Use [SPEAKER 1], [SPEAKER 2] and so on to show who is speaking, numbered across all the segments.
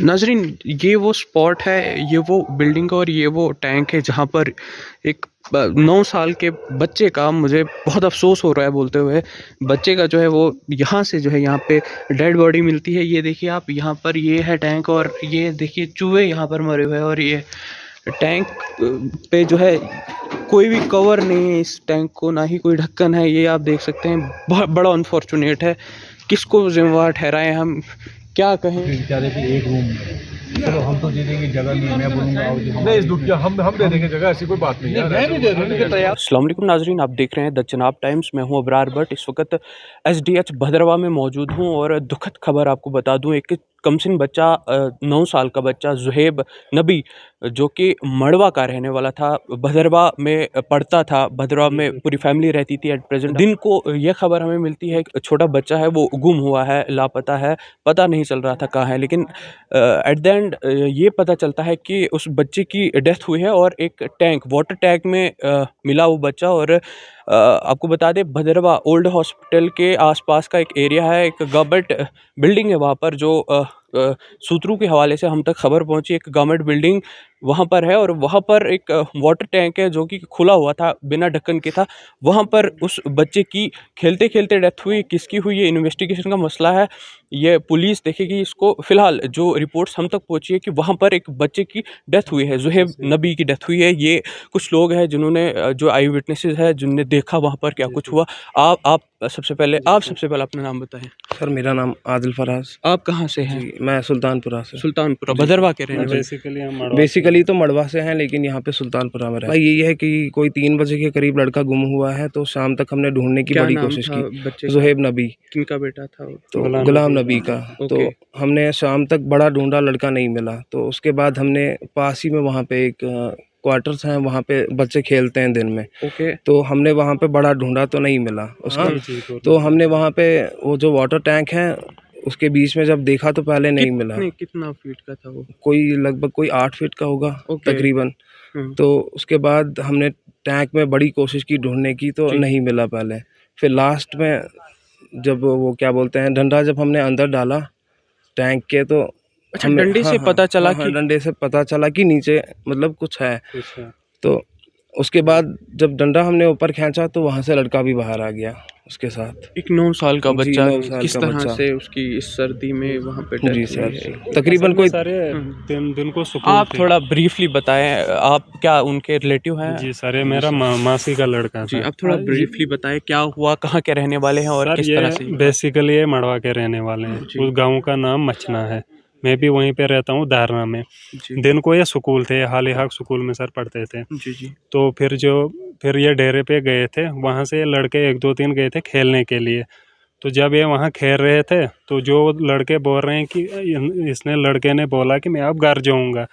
[SPEAKER 1] नाज़रीन, ये वो स्पॉट है, ये वो बिल्डिंग और ये वो टैंक है जहाँ पर एक 9 साल के बच्चे का, मुझे बहुत अफसोस हो रहा है बोलते हुए, बच्चे का जो है वो यहाँ से जो है यहाँ पे डेड बॉडी मिलती है। ये देखिए आप, यहाँ पर ये है टैंक और ये देखिए चूहे यहाँ पर मरे हुए हैं। और ये टैंक पे जो है कोई भी कवर नहीं है इस टैंक को, ना ही कोई ढक्कन है। ये आप देख सकते हैं, बहुत बड़ा अनफॉर्चुनेट है। किसको जिम्मेवार ठहराएं हम, क्या कहें।
[SPEAKER 2] बेचारे की एक रूम में, चलो हम तो दे देंगे, जगह नहीं है, मैं बोलूँगा आओ जी नहीं इस दुनिया हम दे देंगे जगह, ऐसी कोई बात नहीं है। मैं भी दे दूँगा।
[SPEAKER 1] अस्सलाम वालेकुम नाजरीन, आप देख रहे हैं द चनाब टाइम्स। मैं हूं अबरार भट्ट। इस वक्त एसडीएच भद्रवा में मौजूद हूं और दुखद खबर आपको बता दूं। एक कमसिन बच्चा, 9 साल का बच्चा ज़ुहैब नबी, जो कि मड़वा का रहने वाला था, भद्रवा में पढ़ता था, भद्रवा में पूरी फैमिली रहती थी। एट प्रेजेंट दिन को यह खबर हमें मिलती है कि छोटा बच्चा है वो गुम हुआ है, लापता है, पता नहीं चल रहा था कहाँ है। लेकिन एट द एंड ये पता चलता है कि उस बच्चे की डेथ हुई है और एक टैंक, वाटर टैंक में मिला वो बच्चा। और आपको बता दें, भद्रवा ओल्ड हॉस्पिटल के आसपास का एक एरिया है, एक गवर्नमेंट बिल्डिंग है वहाँ पर, जो सूत्रों के हवाले से हम तक खबर पहुँची, एक गवर्नमेंट बिल्डिंग वहाँ पर है। और वहाँ पर एक वाटर टैंक है जो कि खुला हुआ था, बिना ढक्कन के था। वहाँ पर उस बच्चे की खेलते खेलते डेथ हुई। किसकी हुई, ये इन्वेस्टिगेशन का मसला है, ये पुलिस देखेगी इसको। फिलहाल जो रिपोर्ट्स हम तक पहुँची है कि वहाँ पर एक बच्चे की डेथ हुई है, ज़ुहैब नबी की डेथ हुई है। ये कुछ लोग हैं जिन्होंने, जो आई विटनेसेस है, जिनने देखा वहाँ पर क्या कुछ हुआ। आप सबसे पहले अपना नाम बताएं।
[SPEAKER 3] सर मेरा नाम आदिल फराज।
[SPEAKER 1] आप कहाँ से हैं?
[SPEAKER 3] जी, मैं सुल्तानपुरा से।
[SPEAKER 1] सुल्तानपुरा, भद्रवा के रहने वाले।
[SPEAKER 3] बेसिकली तो मड़वा से हैं, लेकिन यहाँ पे सुल्तानपुरा में रहते हैं। यही है कि कोई 3 बजे के करीब लड़का गुम हुआ है, तो शाम तक हमने ढूंढने की बड़ी कोशिश की।
[SPEAKER 1] बच्चे का?
[SPEAKER 3] ज़ुहैब नबी।
[SPEAKER 1] किनका बेटा था वो?
[SPEAKER 3] तो गुलाम नबी का। तो हमने शाम तक बड़ा ढूंढा, लड़का नहीं मिला। तो उसके बाद हमने पास ही में वहाँ पे एक क्वार्टर्स हैं, वहाँ पे बच्चे खेलते हैं दिन में। तो हमने वहाँ पे बड़ा ढूंढा तो नहीं मिला उसका। तो हमने वहाँ पे वो जो वाटर टैंक है उसके बीच में जब देखा तो पहले नहीं मिला।
[SPEAKER 1] कितना फीट का था वो?
[SPEAKER 3] कोई लगभग कोई 8 फीट का होगा तकरीबन। तो उसके बाद हमने टैंक में बड़ी कोशिश की ढूंढने की, तो नहीं मिला पहले। फिर लास्ट में जब वो क्या बोलते हैं, डंडा जब हमने अंदर डाला टैंक के, तो
[SPEAKER 1] अच्छा, डंडे से पता चला कि
[SPEAKER 3] डंडे से पता चला कि नीचे मतलब कुछ है। तो उसके बाद जब डंडा हमने ऊपर खींचा तो वहाँ से लड़का भी बाहर आ गया उसके साथ।
[SPEAKER 1] एक 9 साल का बच्चा
[SPEAKER 3] 9 साल
[SPEAKER 1] किस
[SPEAKER 3] का
[SPEAKER 1] तरह
[SPEAKER 3] बच्चा।
[SPEAKER 1] से उसकी इस सर्दी में वहाँ पे डेथ
[SPEAKER 3] जी
[SPEAKER 1] हुई
[SPEAKER 3] सर,
[SPEAKER 1] है?
[SPEAKER 3] तकरीबन कोई
[SPEAKER 4] दिन को सुकून
[SPEAKER 1] आप थोड़ा ब्रीफली बताएं, आप क्या उनके रिलेटिव हैं?
[SPEAKER 4] जी सर, ये मेरा मासी का लड़का
[SPEAKER 1] जी,
[SPEAKER 4] था।
[SPEAKER 1] आप थोड़ा ब्रीफली बताएं क्या हुआ, कहाँ के रहने वाले हैं और किस तरह से?
[SPEAKER 4] बेसिकली ये मड़वा के रहने वाले हैं। उस गांव का नाम मचना है। मैं भी वहीं पे रहता हूँ, धारणा में। दिन को ये स्कूल थे, हाल ही हाक स्कूल में सर पढ़ते थे।
[SPEAKER 1] जी।
[SPEAKER 4] तो फिर ये डेरे पे गए थे, वहाँ से लड़के 1-2-3 गए थे खेलने के लिए। तो जब ये वहाँ खेल रहे थे तो जो लड़के बोल रहे हैं कि लड़के ने बोला कि मैं अब घर जाऊँगा,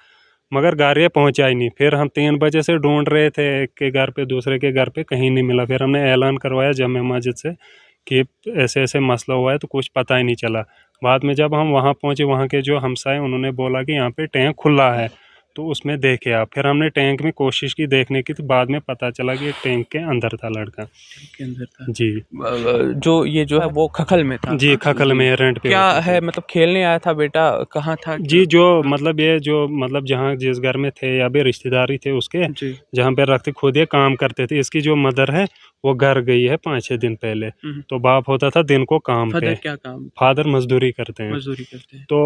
[SPEAKER 4] मगर घर ये पहुँचा ही नहीं। फिर हम 3 बजे से ढूंढ रहे थे, एक के घर पे दूसरे के घर पे, कहीं नहीं मिला। फिर हमने ऐलान करवाया जामे मस्जिद से कि ऐसे ऐसे मसला हुआ है, तो कुछ पता ही नहीं चला। बाद में जब हम वहाँ पहुँचे, वहाँ के जो हमसाए, उन्होंने बोला कि यहाँ पे टैंक खुला है, तो उसमें देखे आप। फिर हमने टैंक में कोशिश की देखने की, तो बाद में पता चला कि टैंक के अंदर था लड़का।
[SPEAKER 1] के अंदर था
[SPEAKER 4] जी।
[SPEAKER 1] जो ये जो है वो खखल में था?
[SPEAKER 4] जी, खखल में रेंट पे।
[SPEAKER 1] क्या है, मतलब खेलने आया था बेटा, कहाँ था?
[SPEAKER 4] जी, जहाँ जिस घर में थे, या भी रिश्तेदारी थे उसके, जहाँ पे रखते खुद ये काम करते थे। इसकी जो मदर है वो घर गई है 5-6 दिन पहले। तो बाप होता था दिन को काम पे।
[SPEAKER 1] क्या काम?
[SPEAKER 4] फादर मजदूरी करते हैं। तो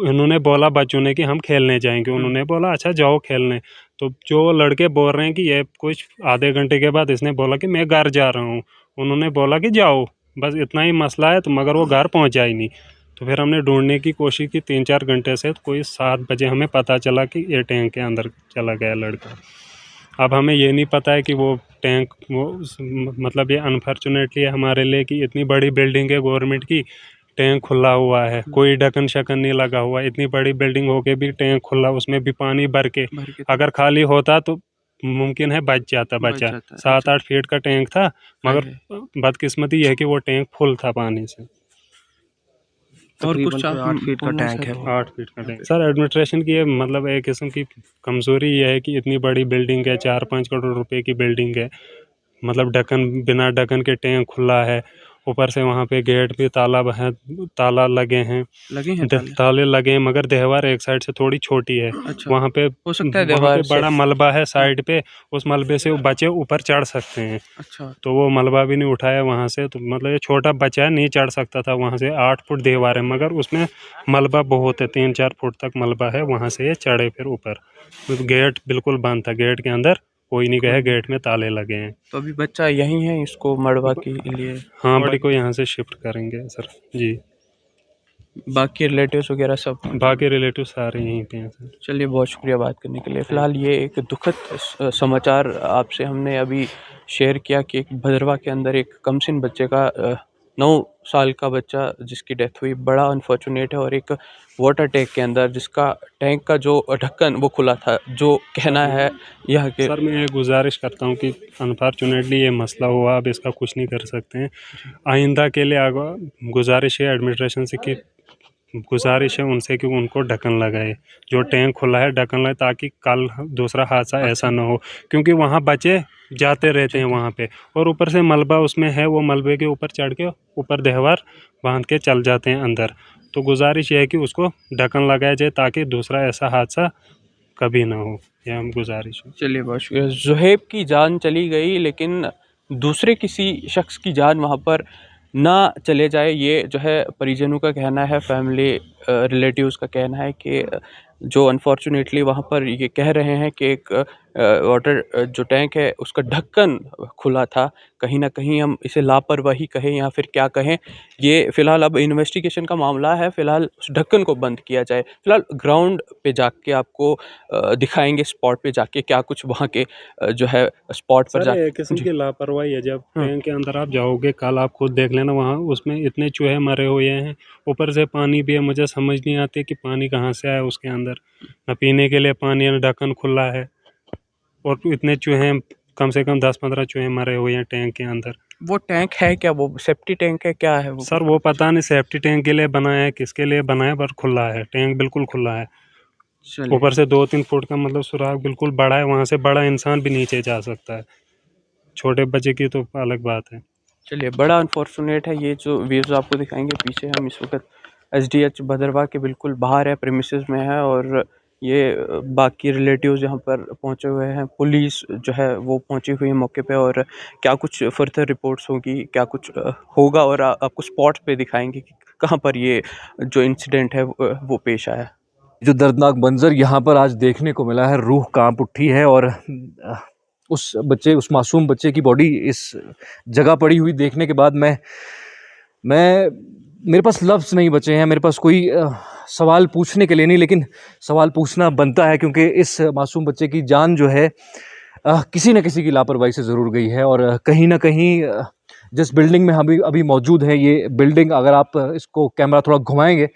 [SPEAKER 4] उन्होंने बोला बच्चों ने कि हम खेलने जाएंगे। उन्होंने बोला अच्छा जाओ खेलने। तो जो लड़के बोल रहे हैं कि ये कुछ आधे घंटे के बाद इसने बोला कि मैं घर जा रहा हूँ। उन्होंने बोला कि जाओ, बस इतना ही मसला है। तो मगर वो घर पहुँचा ही नहीं। तो फिर हमने ढूंढने की कोशिश की 3-4 घंटे से। तो कोई 7 बजे हमें पता चला कि ये टैंक के अंदर चला गया लड़का। अब हमें ये नहीं पता है कि वो टैंक मतलब ये अनफॉर्चुनेटली हमारे लिए कि इतनी बड़ी बिल्डिंग है गवर्नमेंट की, टैंक खुला हुआ है, कोई ढक्कन शकन नहीं लगा हुआ। इतनी बड़ी बिल्डिंग होके भी टैंक खुला, उसमें भी पानी भर के। अगर खाली होता तो मुमकिन है बच जाता बच्चा। 7-8 फीट का टैंक था, मगर बदकिस्मती है कि वो टैंक फुल था पानी से।
[SPEAKER 1] और कुछ
[SPEAKER 3] 8 फीट का टैंक है।
[SPEAKER 4] 8 फीट का टैंक। सर एडमिनिस्ट्रेशन की मतलब एक किस्म की कमज़ोरी ये है कि इतनी बड़ी बिल्डिंग है, 4-5 करोड़ रुपए की बिल्डिंग है, मतलब बिना ढक्कन के टैंक खुला है। ऊपर से वहाँ पे गेट पे ताला लगे हैं ताले लगे हैं, मगर देहवार एक साइड से थोड़ी छोटी है।
[SPEAKER 1] अच्छा,
[SPEAKER 4] वहाँ पे
[SPEAKER 1] हो सकता है
[SPEAKER 4] वहाँ
[SPEAKER 1] दीवार
[SPEAKER 4] पे
[SPEAKER 1] से।
[SPEAKER 4] बड़ा मलबा है साइड पे, उस मलबे से वो बच्चे ऊपर चढ़ सकते हैं।
[SPEAKER 1] अच्छा,
[SPEAKER 4] तो वो मलबा भी नहीं उठाया वहाँ से, तो मतलब ये छोटा बच्चा नहीं चढ़ सकता था वहाँ से। 8 फुट दीवार है मगर उसमें मलबा बहुत है, 3-4 फुट तक मलबा है, वहाँ से ये चढ़े फिर ऊपर। तो गेट बिल्कुल बंद था, गेट के अंदर कोई नहीं गया, गेट में ताले लगे हैं।
[SPEAKER 1] तो अभी बच्चा यहीं है, इसको मड़वा के लिए
[SPEAKER 4] हाँ, बॉडी को यहाँ से शिफ्ट करेंगे सर जी।
[SPEAKER 1] बाकी रिलेटिव्स वगैरह सब?
[SPEAKER 4] बाकी रिलेटिव सारे यहीं पे हैं सर।
[SPEAKER 1] चलिए, बहुत शुक्रिया बात करने के लिए। फ़िलहाल ये एक दुखद समाचार आपसे हमने अभी शेयर किया कि एक भदरवा के अंदर एक कमसिन बच्चे का 9 साल का बच्चा जिसकी डेथ हुई, बड़ा अनफॉर्चुनेट है। और एक वाटर टैंक के अंदर जिसका टैंक का जो ढक्कन वो खुला था, जो कहना है यह कि
[SPEAKER 4] सर मैं ये गुजारिश करता हूँ कि अनफॉर्चुनेटली ये मसला हुआ, अब इसका कुछ नहीं कर सकते हैं। आइंदा के लिए आगे गुजारिश है एडमिनिस्ट्रेशन से कि गुजारिश है उनसे कि उनको ढक्कन लगाए, जो टैंक खुला है ढक्कन लगाए, ताकि कल दूसरा हादसा ऐसा ना हो, क्योंकि वहाँ बच्चे जाते रहते हैं वहाँ पे, और ऊपर से मलबा उसमें है, वो मलबे के ऊपर चढ़ के ऊपर देहवार बांध के चल जाते हैं अंदर। तो गुजारिश ये है कि उसको ढक्कन लगाया जाए ताकि दूसरा ऐसा हादसा कभी ना हो, यह हम गुजारिश है।
[SPEAKER 1] चलिए, बहुत शुक्रिया। ज़ुहैब की जान चली गई, लेकिन दूसरे किसी शख्स की जान वहाँ पर ना चले जाए, ये जो है परिजनों का कहना है, फैमिली रिलेटिव्स का कहना है कि जो अनफॉर्चुनेटली वहाँ पर ये कह रहे हैं कि एक वाटर जो टैंक है उसका ढक्कन खुला था। कहीं ना कहीं हम इसे लापरवाही कहें या फिर क्या कहें, ये फ़िलहाल अब इन्वेस्टिगेशन का मामला है। फ़िलहाल उस ढक्कन को बंद किया जाए। फ़िलहाल ग्राउंड पे जाके आपको दिखाएंगे, स्पॉट पे जाके क्या कुछ वहाँ के जो है स्पॉट पर
[SPEAKER 4] सर
[SPEAKER 1] जा।
[SPEAKER 4] एक किस्म की लापरवाही है, जब
[SPEAKER 1] हाँ।
[SPEAKER 4] टैंक के अंदर आप जाओगे, कल आप खुद देख लेना, वहाँ उसमें इतने चूहे मरे हुए हैं, ऊपर से पानी भी है, मुझे समझ नहीं आती कि पानी कहाँ से आया उसके अंदर, न पीने के लिए पानी है, न ढक्कन खुला है, और इतने चूहे, कम से कम 10-15 चूहे मरे हुए हैं टैंक के अंदर।
[SPEAKER 1] वो टैंक है क्या? वो सेफ्टी टैंक है, क्या है वो?
[SPEAKER 4] सर वो पता नहीं सेफ्टी टैंक के लिए बनाया है, किसके लिए बनाया, पर खुला है टैंक, बिल्कुल खुला है।
[SPEAKER 1] चलिए,
[SPEAKER 4] ऊपर से 2-3 फुट का मतलब सुराख बिल्कुल बड़ा है, वहाँ से बड़ा इंसान भी नीचे जा सकता है, छोटे बच्चे की तो अलग बात है।
[SPEAKER 1] चलिए, बड़ा अनफॉर्चुनेट है। ये जो व्यूज़ आपको दिखाएंगे पीछे, हम इस वक्त एसडीएच भदरवा के बिल्कुल बाहर है, प्रेमिसेस में है, और ये बाकी रिलेटिव्स यहाँ पर पहुँचे हुए हैं। पुलिस जो है वो पहुँची हुई है मौके पे, और क्या कुछ फर्दर रिपोर्ट्स होगी, क्या कुछ होगा, और आपको स्पॉट पे दिखाएंगे कि कहाँ पर ये जो इंसिडेंट है वो पेश आया।
[SPEAKER 5] जो दर्दनाक मंजर यहाँ पर आज देखने को मिला है, रूह कांप उठी है। और उस मासूम बच्चे की बॉडी इस जगह पड़ी हुई देखने के बाद मैं मेरे पास लफ्ज़ नहीं बचे हैं, मेरे पास कोई सवाल पूछने के लिए नहीं, लेकिन सवाल पूछना बनता है, क्योंकि इस मासूम बच्चे की जान जो है किसी न किसी की लापरवाही से ज़रूर गई है। और कहीं ना कहीं जिस बिल्डिंग में हम अभी मौजूद हैं, ये बिल्डिंग अगर आप इसको कैमरा थोड़ा घुमाएंगे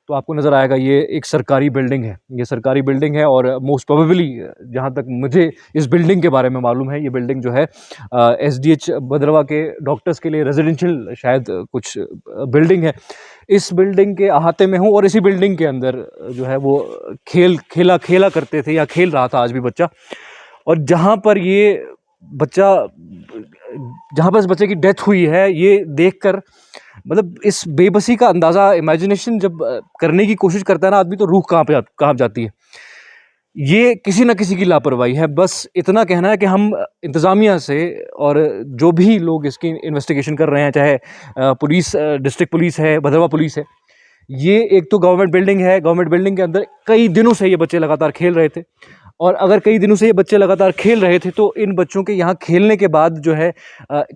[SPEAKER 5] तो आपको नज़र आएगा, ये एक सरकारी बिल्डिंग है। ये सरकारी बिल्डिंग है, और मोस्ट प्रोबेबली जहाँ तक मुझे इस बिल्डिंग के बारे में मालूम है, ये बिल्डिंग जो है एसडीएच भदरवा के डॉक्टर्स के लिए रेजिडेंशियल शायद कुछ बिल्डिंग है। इस बिल्डिंग के अहाते में हूँ, और इसी बिल्डिंग के अंदर जो है वो खेला करते थे, या खेल रहा था आज भी बच्चा। और जहाँ पर इस बच्चे की डेथ हुई है, ये देखकर मतलब इस बेबसी का अंदाज़ा, इमेजिनेशन जब करने की कोशिश करता है ना आदमी, तो रूह कांप जाती है। ये किसी न किसी की लापरवाही है। बस इतना कहना है कि हम इंतज़ामिया से, और जो भी लोग इसकी इन्वेस्टिगेशन कर रहे हैं, चाहे पुलिस, डिस्ट्रिक्ट पुलिस है, भदरवा पुलिस है, ये एक तो गवर्नमेंट बिल्डिंग है, गवर्नमेंट बिल्डिंग के अंदर कई दिनों से ये बच्चे लगातार खेल रहे थे। और अगर कई दिनों से ये बच्चे लगातार खेल रहे थे, तो इन बच्चों के यहाँ खेलने के बाद जो है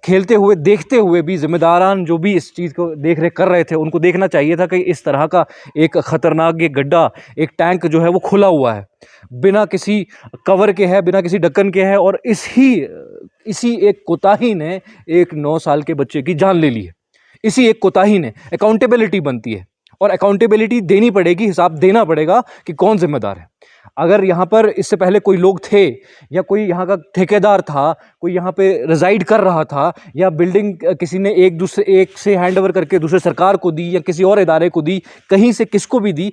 [SPEAKER 5] खेलते हुए देखते हुए भी ज़िम्मेदारान जो भी इस चीज़ को देख रेख कर रहे थे, उनको देखना चाहिए था कि इस तरह का एक ख़तरनाक ये गड्ढा, एक टैंक जो है वो खुला हुआ है, बिना किसी कवर के है, बिना किसी ढक्कन के है, और इसी एक कोताही ने एक 9 साल के बच्चे की जान ले ली है। इसी एक कोताही ने, अकाउंटेबिलिटी बनती है, और अकाउंटेबिलिटी देनी पड़ेगी, हिसाब देना पड़ेगा कि कौन जिम्मेदार है। अगर यहाँ पर इससे पहले कोई लोग थे, या कोई यहाँ का ठेकेदार था, कोई यहाँ पे रिजाइड कर रहा था, या बिल्डिंग किसी ने एक से हैंड ओवर करके दूसरे सरकार को दी, या किसी और इदारे को दी, कहीं से किसको भी दी,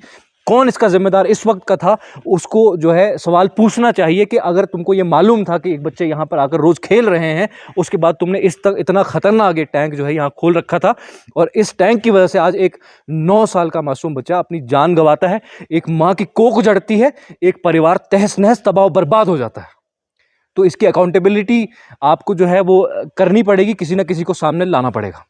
[SPEAKER 5] कौन इसका जिम्मेदार इस वक्त का था, उसको जो है सवाल पूछना चाहिए कि अगर तुमको ये मालूम था कि एक बच्चे यहाँ पर आकर रोज़ खेल रहे हैं, उसके बाद तुमने इस तक इतना ख़तरनाक ये टैंक जो है यहाँ खोल रखा था, और इस टैंक की वजह से आज एक 9 साल का मासूम बच्चा अपनी जान गंवाता है, एक माँ की कोख उजड़ती है, एक परिवार तहस नहस तबाह बर्बाद हो जाता है। तो इसकी अकाउंटेबिलिटी आपको जो है वो करनी पड़ेगी, किसी ना किसी को सामने लाना पड़ेगा।